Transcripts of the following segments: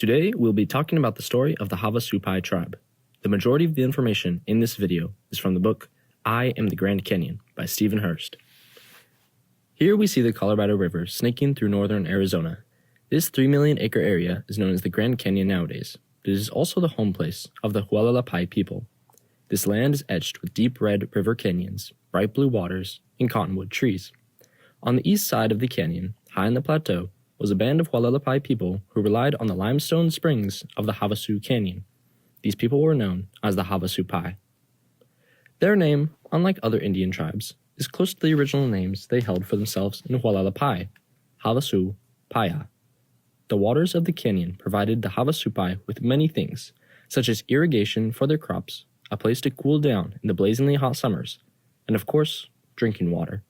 Today, we'll be talking about the story of the Havasupai Tribe. The majority of the information in this video is from the book, I Am the Grand Canyon by Stephen Hurst. Here we see the Colorado River snaking through northern Arizona. This 3 million acre area is known as the Grand Canyon nowadays, but it is also the home place of the Havasupai people. This land is etched with deep red river canyons, bright blue waters, and cottonwood trees. On the east side of the canyon, high in the plateau, was a band of Havasupai people who relied on the limestone springs of the Havasu Canyon. These people were known as the Havasupai. Their name, unlike other Indian tribes, is close to the original names they held for themselves in Havasupai, Havasu, Paya. The waters of the canyon provided the Havasupai with many things, such as irrigation for their crops, a place to cool down in the blazingly hot summers, and of course, drinking water.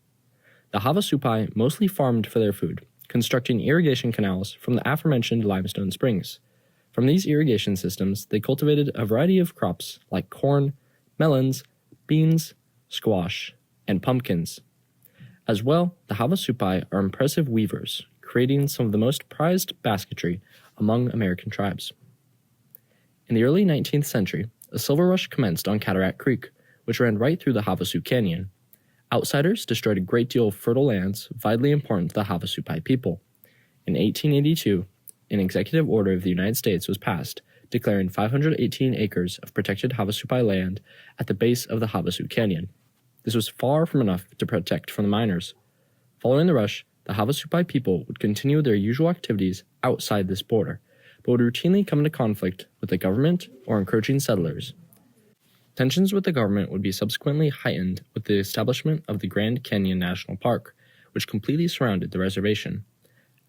The Havasupai mostly farmed for their food, constructing irrigation canals from the aforementioned limestone springs. From these irrigation systems, they cultivated a variety of crops like corn, melons, beans, squash, and pumpkins. As well, the Havasupai are impressive weavers, creating some of the most prized basketry among American tribes. In the early 19th century, a silver rush commenced on Cataract Creek, which ran right through the Havasu Canyon. Outsiders destroyed a great deal of fertile lands vitally important to the Havasupai people. In 1882, an executive order of the United States was passed, declaring 518 acres of protected Havasupai land at the base of the Havasu Canyon. This was far from enough to protect from the miners. Following the rush, the Havasupai people would continue their usual activities outside this border, but would routinely come into conflict with the government or encroaching settlers. Tensions with the government would be subsequently heightened with the establishment of the Grand Canyon National Park, which completely surrounded the reservation.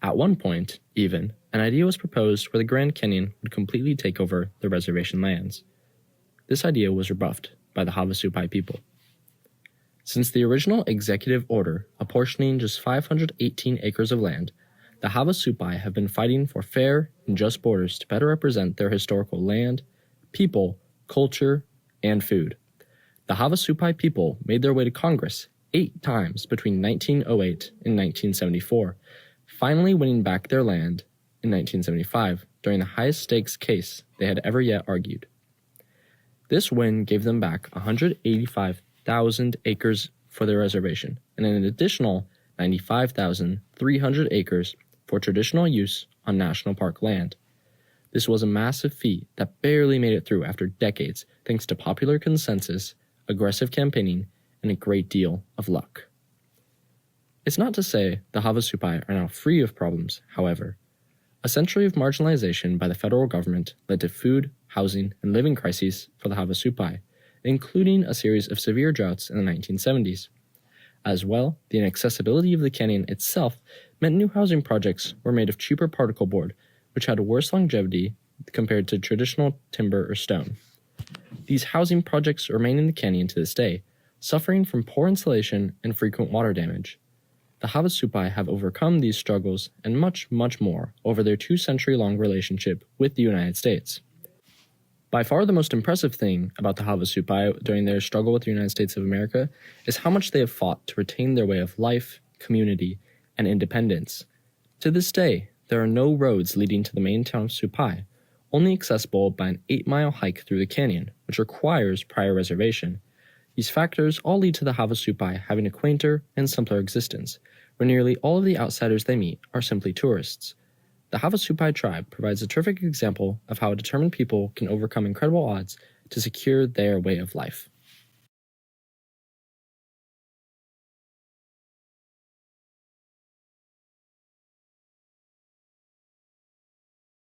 At one point, even, an idea was proposed where the Grand Canyon would completely take over the reservation lands. This idea was rebuffed by the Havasupai people. Since the original executive order apportioning just 518 acres of land, the Havasupai have been fighting for fair and just borders to better represent their historical land, people, culture, and food. The Havasupai people made their way to Congress 8 times between 1908 and 1974, finally winning back their land in 1975 during the highest stakes case they had ever yet argued. This win gave them back 185,000 acres for their reservation and an additional 95,300 acres for traditional use on national park land. This was a massive feat that barely made it through after decades thanks to popular consensus, aggressive campaigning, and a great deal of luck. It's not to say the Havasupai are now free of problems, however. A century of marginalization by the federal government led to food, housing, and living crises for the Havasupai, including a series of severe droughts in the 1970s. As well, the inaccessibility of the canyon itself meant new housing projects were made of cheaper particle board, which had worse longevity compared to traditional timber or stone. These housing projects remain in the canyon to this day, suffering from poor insulation and frequent water damage. The Havasupai have overcome these struggles and much, much more over their 2-century-long relationship with the United States. By far the most impressive thing about the Havasupai during their struggle with the United States of America is how much they have fought to retain their way of life, community, and independence. To this day, there are no roads leading to the main town of Supai, only accessible by an 8-mile hike through the canyon, which requires prior reservation. These factors all lead to the Havasupai having a quainter and simpler existence, where nearly all of the outsiders they meet are simply tourists. The Havasupai tribe provides a terrific example of how a determined people can overcome incredible odds to secure their way of life.